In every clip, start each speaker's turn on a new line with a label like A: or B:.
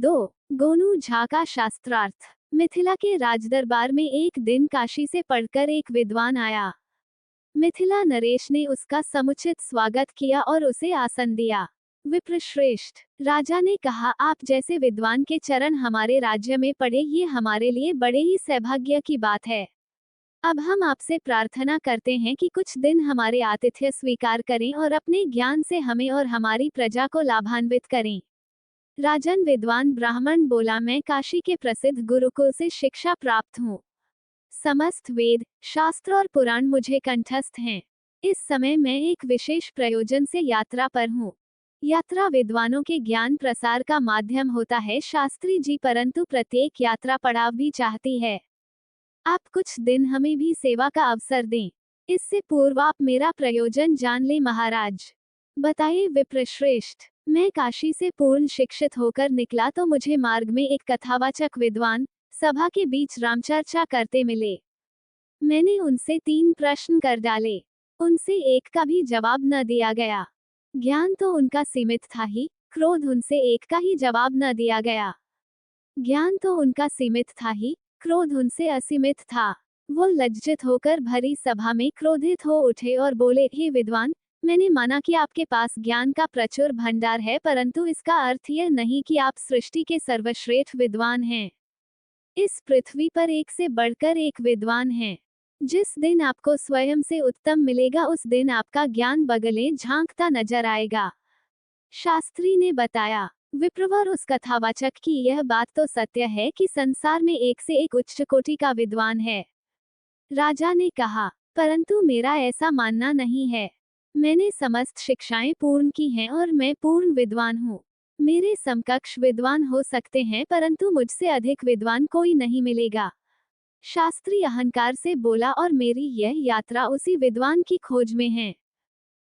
A: 2। गोनू झा का शास्त्रार्थ। मिथिला के राजदरबार में एक दिन काशी से पढ़कर एक विद्वान आया। मिथिला नरेश ने उसका समुचित स्वागत किया और उसे आसन दिया। विप्रश्रेष्ठ, राजा ने कहा, आप जैसे विद्वान के चरण हमारे राज्य में पड़े, ये हमारे लिए बड़े ही सौभाग्य की बात है। अब हम आपसे प्रार्थना करते हैं कि कुछ दिन हमारे आतिथ्य स्वीकार करें और अपने ज्ञान से हमें और हमारी प्रजा को लाभान्वित करें। राजन विद्वान ब्राह्मण बोला, मैं काशी के प्रसिद्ध गुरुकुल से शिक्षा प्राप्त हूँ। समस्त वेद, शास्त्र और पुराण मुझे कंठस्थ हैं। इस समय मैं एक विशेष प्रयोजन से यात्रा पर हूँ। यात्रा विद्वानों के ज्ञान प्रसार का माध्यम होता है शास्त्री जी, परंतु प्रत्येक यात्रा पड़ाव भी चाहती है। आप कुछ दिन हमें भी सेवा का अवसर दें। इससे पूर्व आप मेरा प्रयोजन जान ले महाराज। बताइए विप्रश्रेष्ठ, मैं काशी से पूर्ण शिक्षित होकर निकला तो मुझे मार्ग में एक कथावाचक विद्वान सभा के बीच रामचर्चा करते मिले। मैंने उनसे 3 प्रश्न कर डाले, उनसे एक का भी जवाब न दिया गया। ज्ञान तो उनका सीमित था ही, क्रोध उनसे एक का ही जवाब न दिया गया। ज्ञान तो उनका सीमित था ही, क्रोध उनसे असीमित था। वो लज्जित होकर भरी सभा में क्रोधित हो उठे और बोले, हे विद्वान, मैंने माना कि आपके पास ज्ञान का प्रचुर भंडार है, परंतु इसका अर्थ यह नहीं कि आप सृष्टि के सर्वश्रेष्ठ विद्वान हैं। इस पृथ्वी पर एक से बढ़कर एक विद्वान है। जिस दिन आपको स्वयं से उत्तम मिलेगा उस दिन आपका ज्ञान बगलें झांकता नजर आएगा। शास्त्री ने बताया। विप्रवर, उस कथावाचक की यह बात तो सत्य है कि संसार में एक से एक उच्च कोटि का विद्वान है। राजा ने कहा, परंतु मेरा ऐसा मानना नहीं है। मैंने समस्त शिक्षाएं पूर्ण की हैं और मैं पूर्ण विद्वान हूँ। मेरे समकक्ष विद्वान हो सकते हैं, परंतु मुझसे अधिक विद्वान कोई नहीं मिलेगा। शास्त्री अहंकार से बोला, और मेरी यह यात्रा उसी विद्वान की खोज में है।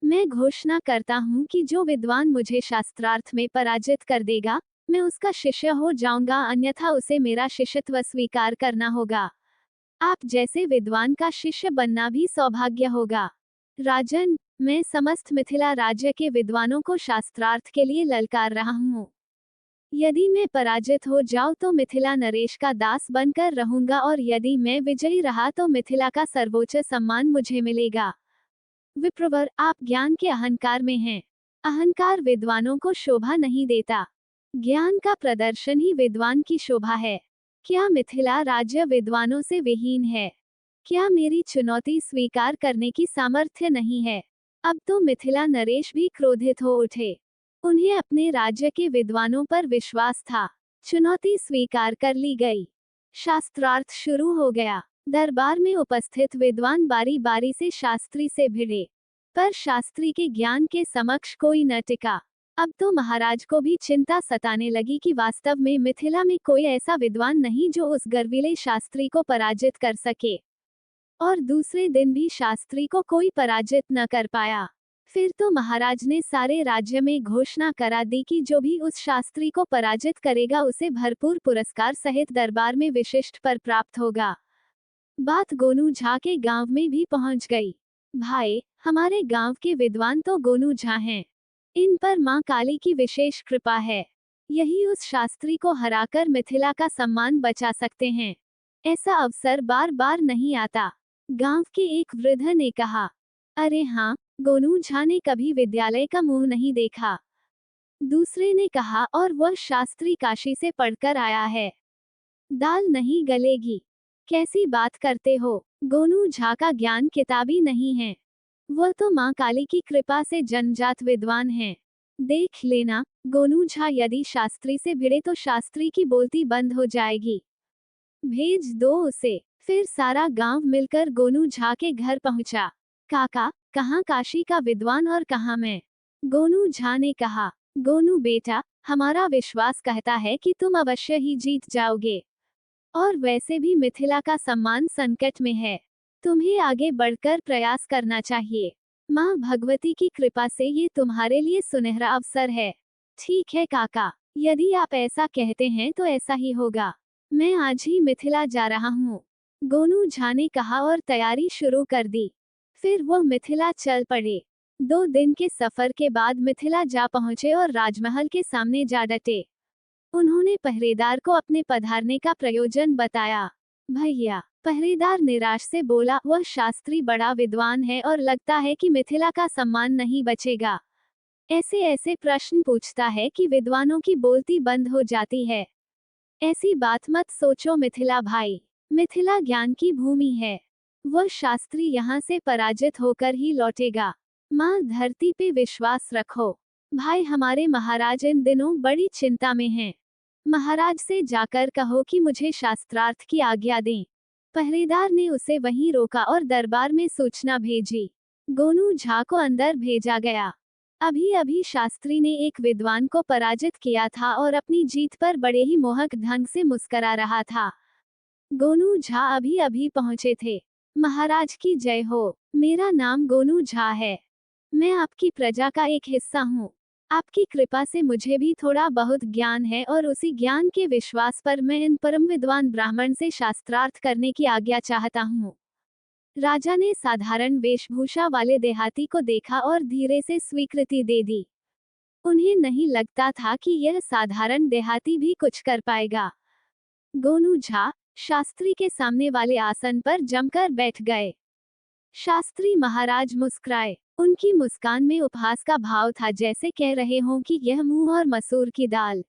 A: मैं घोषणा करता हूँ कि जो विद्वान मुझे शास्त्रार्थ में पराजित कर देगा, मैं उसका शिष्य हो जाऊंगा, अन्यथा उसे मेरा शिष्यत्व स्वीकार करना होगा। आप जैसे विद्वान का शिष्य बनना भी सौभाग्य होगा। राजन, मैं समस्त मिथिला राज्य के विद्वानों को शास्त्रार्थ के लिए ललकार रहा हूँ। यदि मैं पराजित हो जाऊं तो मिथिला नरेश का दास बनकर रहूंगा, और यदि मैं विजयी रहा तो मिथिला का सर्वोच्च सम्मान मुझे मिलेगा। विप्रवर, आप ज्ञान के अहंकार में हैं। अहंकार विद्वानों को शोभा नहीं देता। ज्ञान का प्रदर्शन ही विद्वान की शोभा है। क्या मिथिला राज्य विद्वानों से विहीन है? क्या मेरी चुनौती स्वीकार करने की सामर्थ्य नहीं है? अब तो मिथिला नरेश भी क्रोधित हो उठे। उन्हें अपने राज्य के विद्वानों पर विश्वास था। चुनौती स्वीकार कर ली गई। शास्त्रार्थ शुरू हो गया। दरबार में उपस्थित विद्वान बारी बारी से शास्त्री से भिड़े, पर शास्त्री के ज्ञान के समक्ष कोई न टिका। अब तो महाराज को भी चिंता सताने लगी कि वास्तव में मिथिला में कोई ऐसा विद्वान नहीं जो उस गर्वीले शास्त्री को पराजित कर सके। और दूसरे दिन भी शास्त्री को कोई पराजित न कर पाया। फिर तो महाराज ने सारे राज्य में घोषणा करा दी कि जो भी उस शास्त्री को पराजित करेगा उसे भरपूर पुरस्कार सहित दरबार में विशिष्ट पर प्राप्त होगा। बात गोनू झा के गांव में भी पहुंच गई। भाई, हमारे गांव के विद्वान तो गोनू झा हैं। इन पर मां काली की विशेष कृपा है। यही उस शास्त्री को हराकर मिथिला का सम्मान बचा सकते हैं। ऐसा अवसर बार बार नहीं आता। गांव के एक वृद्ध ने कहा, अरे हाँ, गोनू झा ने कभी विद्यालय का मुंह नहीं देखा। दूसरे ने कहा, और वह शास्त्री काशी से पढ़कर आया है। दाल नहीं गलेगी। कैसी बात करते हो? गोनू झा का ज्ञान किताबी नहीं है। वह तो मां काली की कृपा से जन्मजात विद्वान है। देख लेना, गोनू झा यदि शास्त्री से भिड़े तो शास्त्री की बोलती बंद हो जाएगी। भेज दो उसे। फिर सारा गांव मिलकर गोनू झा के घर पहुंचा। काका, कहाँ काशी का विद्वान और कहाँ मैं? गोनू झा ने कहा, गोनू बेटा, हमारा विश्वास कहता है कि तुम अवश्य ही जीत जाओगे। और वैसे भी मिथिला का सम्मान संकट में है। तुम्हें आगे बढ़कर प्रयास करना चाहिए। मां भगवती की कृपा से ये तुम्हारे लिए सुनहरा अवसर है। ठीक है काका, यदि आप ऐसा कहते हैं तो ऐसा ही होगा। मैं आज ही मिथिला जा रहा हूँ। गोनू झा ने कहा और तैयारी शुरू कर दी। फिर वो मिथिला चल पड़े। 2 दिन के सफर के बाद मिथिला जा पहुंचे और राजमहल के सामने जा डटे। उन्होंने पहरेदार को अपने पधारने का प्रयोजन बताया। भैया, पहरेदार निराश से बोला, वह शास्त्री बड़ा विद्वान है और लगता है कि मिथिला का सम्मान नहीं बचेगा। ऐसे ऐसे प्रश्न पूछता है कि विद्वानों की बोलती बंद हो जाती है। ऐसी बात मत सोचो मिथिला भाई, मिथिला ज्ञान की भूमि है। वह शास्त्री यहाँ से पराजित होकर ही लौटेगा। माँ धरती पे विश्वास रखो। भाई, हमारे महाराज इन दिनों बड़ी चिंता में हैं। महाराज से जाकर कहो कि मुझे शास्त्रार्थ की आज्ञा दें। पहरेदार ने उसे वहीं रोका और दरबार में सूचना भेजी। गोनू झा को अंदर भेजा गया। अभी अभी शास्त्री ने एक विद्वान को पराजित किया था और अपनी जीत पर बड़े ही मोहक ढंग से मुस्करा रहा था। गोनू झा अभी अभी पहुंचे थे। महाराज की जय हो। मेरा नाम गोनू झा है। मैं आपकी प्रजा का एक हिस्सा हूँ। आपकी कृपा से मुझे भी थोड़ा बहुत ज्ञान है और उसी ज्ञान के विश्वास पर मैं इन परम विद्वान ब्राह्मण से शास्त्रार्थ करने की आज्ञा चाहता हूँ। राजा ने साधारण वेशभूषा वाले देहाती को देखा और धीरे से स्वीकृति दे दी। उन्हें नहीं लगता था कि यह साधारण देहाती भी कुछ कर पाएगा। गोनू झा शास्त्री के सामने वाले आसन पर जमकर बैठ गए। शास्त्री महाराज मुस्कुराए। उनकी मुस्कान में उपहास का भाव था, जैसे कह रहे हों कि यह मूंग और मसूर की दाल।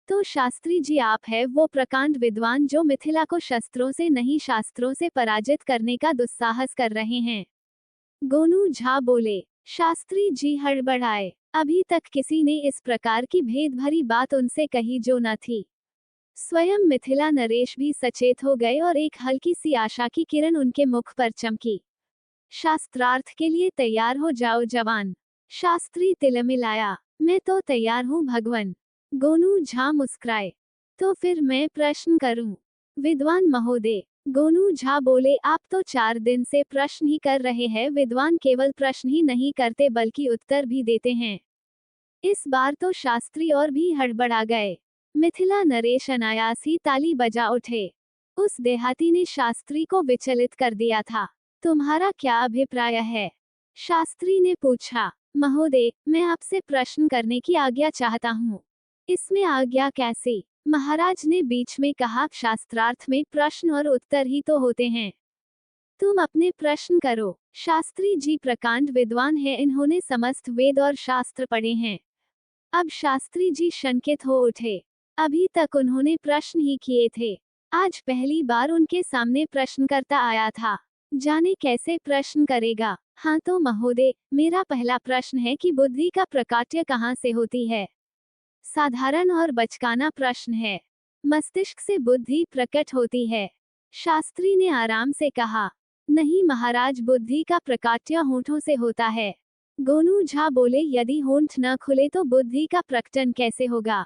A: तो शास्त्री जी, आप है वो प्रकांड विद्वान जो मिथिला को शस्त्रों से नहीं शास्त्रों से पराजित करने का दुस्साहस कर रहे हैं। गोनू झा बोले। शास्त्री जी हड़बड़ाए। अभी तक किसी ने इस प्रकार की भेद भरी बात उनसे कही जो न थी। स्वयं मिथिला नरेश भी सचेत हो गए और एक हल्की सी आशा की किरण उनके मुख पर चमकी। शास्त्रार्थ के लिए तैयार हो जाओ जवान। शास्त्री तिलमिलाया। मैं तो तैयार हूँ भगवन। गोनू झा मुस्कुराए। तो फिर मैं प्रश्न करूं? विद्वान महोदय, गोनू झा बोले, आप तो 4 दिन से प्रश्न ही कर रहे हैं। विद्वान केवल प्रश्न ही नहीं करते बल्कि उत्तर भी देते हैं। इस बार तो शास्त्री और भी हड़बड़ा गए। मिथिला नरेश अनायास ही ताली बजा उठे। उस देहाती ने शास्त्री को विचलित कर दिया था। तुम्हारा क्या अभिप्राय है? शास्त्री ने पूछा। महोदय, मैं आपसे प्रश्न करने की आज्ञा चाहता हूँ। इसमें आज्ञा कैसी? महाराज ने बीच में कहा, शास्त्रार्थ में प्रश्न और उत्तर ही तो होते हैं। तुम अपने प्रश्न करो। शास्त्री जी प्रकांड विद्वान है, इन्होंने समस्त वेद और शास्त्र पढ़े हैं। अब शास्त्री जी शंकित हो उठे। अभी तक उन्होंने प्रश्न ही किए थे। आज पहली बार उनके सामने प्रश्नकर्ता आया था। जाने कैसे प्रश्न करेगा। हाँ तो महोदय, मेरा पहला प्रश्न है कि बुद्धि का प्रकाट्य कहाँ से होती है? साधारण और बचकाना प्रश्न है। मस्तिष्क से बुद्धि प्रकट होती है। शास्त्री ने आराम से कहा। नहीं महाराज, बुद्धि का प्रकाट्य होंठों से होता है। गोनू झा बोले, यदि होंठ न खुले तो बुद्धि का प्रकटन कैसे होगा?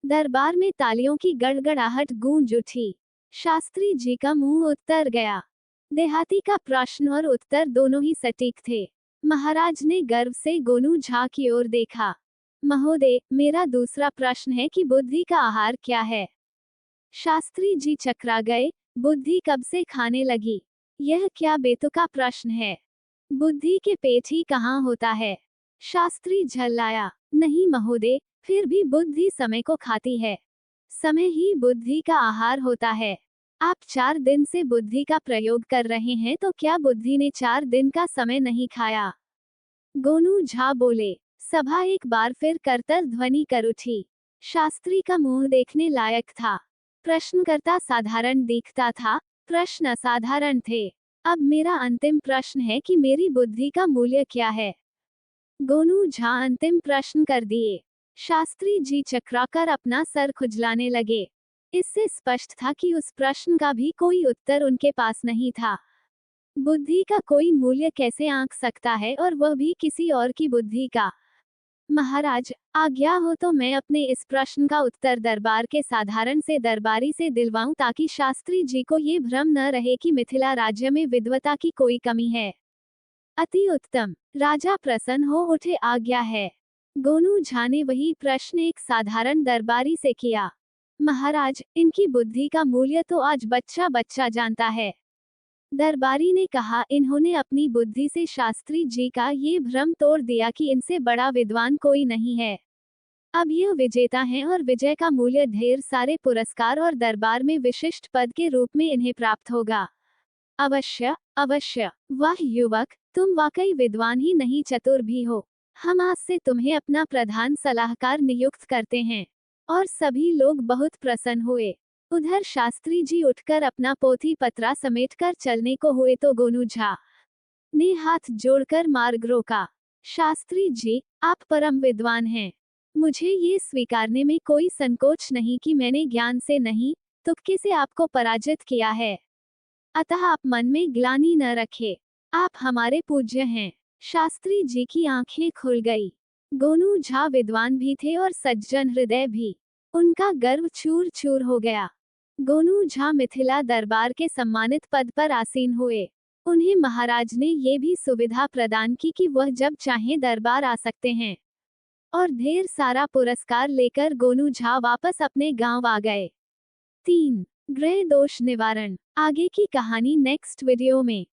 A: दरबार में तालियों की गड़गड़ाहट गूंज उठी। शास्त्री जी का मुंह उत्तर गया। देहाती का प्रश्न और उत्तर दोनों ही सटीक थे। महाराज ने गर्व से गोनू झा की ओर देखा। महोदय, मेरा दूसरा प्रश्न है कि बुद्धि का आहार क्या है? शास्त्री जी चकरा गए। बुद्धि कब से खाने लगी? यह क्या बेतुका प्रश्न है? बुद्धि के पेट ही कहाँ होता है? शास्त्री झल्लाया। नहीं महोदय, फिर भी बुद्धि समय को खाती है। समय ही बुद्धि का आहार होता है। आप 4 दिन से बुद्धि का प्रयोग कर रहे हैं, तो क्या बुद्धि ने 4 दिन का समय नहीं खाया? गोनू झा बोले। सभा एक बार फिर करतल ध्वनि कर उठी। शास्त्री का मुंह देखने लायक था। प्रश्नकर्ता साधारण दिखता था, प्रश्न असाधारण थे। अब मेरा अंतिम प्रश्न है कि मेरी बुद्धि का मूल्य क्या है? गोनू झा अंतिम प्रश्न कर दिए। शास्त्री जी चकराकर अपना सर खुजलाने लगे। इससे स्पष्ट था कि उस प्रश्न का भी कोई उत्तर उनके पास नहीं था। बुद्धि का कोई मूल्य कैसे आंक सकता है, और वह भी किसी और की बुद्धि का? महाराज, आज्ञा हो तो मैं अपने इस प्रश्न का उत्तर दरबार के साधारण से दरबारी से दिलवाऊं, ताकि शास्त्री जी को ये भ्रम न रहे कि मिथिला राज्य में विद्वता की कोई कमी है। अति उत्तम। राजा प्रसन्न हो उठे। आज्ञा है। गोनू झा ने वही प्रश्न एक साधारण दरबारी से किया। महाराज, इनकी बुद्धि का मूल्य तो आज बच्चा बच्चा जानता है। दरबारी ने कहा, इन्होंने अपनी बुद्धि से शास्त्री जी का ये भ्रम तोड़ दिया कि इनसे बड़ा विद्वान कोई नहीं है। अब यह विजेता हैं और विजय का मूल्य ढेर सारे पुरस्कार और दरबार में विशिष्ट पद के रूप में इन्हें प्राप्त होगा। अवश्य अवश्य। वाह युवक, तुम वाकई विद्वान ही नहीं चतुर भी हो। हम आज से तुम्हें अपना प्रधान सलाहकार नियुक्त करते हैं। और सभी लोग बहुत प्रसन्न हुए। उधर शास्त्री जी उठकर अपना पोथी पत्रा समेटकर चलने को हुए तो गोनू झा ने हाथ जोड़कर मार्ग रोका। शास्त्री जी, आप परम विद्वान हैं। मुझे ये स्वीकारने में कोई संकोच नहीं कि मैंने ज्ञान से नहीं, तुक्के से आपको पराजित किया है। अतः आप मन में ग्लानि न रखें। आप हमारे पूज्य हैं। शास्त्री जी की आंखें खुल गई। गोनू झा विद्वान भी थे और सज्जन हृदय भी। उनका गर्व चूर चूर हो गया। गोनू झा मिथिला दरबार के सम्मानित पद पर आसीन हुए। उन्हें महाराज ने ये भी सुविधा प्रदान की कि वह जब चाहें दरबार आ सकते हैं। और ढेर सारा पुरस्कार लेकर गोनू झा वापस अपने गांव आ गए। 3. ग्रह दोष निवारण। आगे की कहानी नेक्स्ट वीडियो में।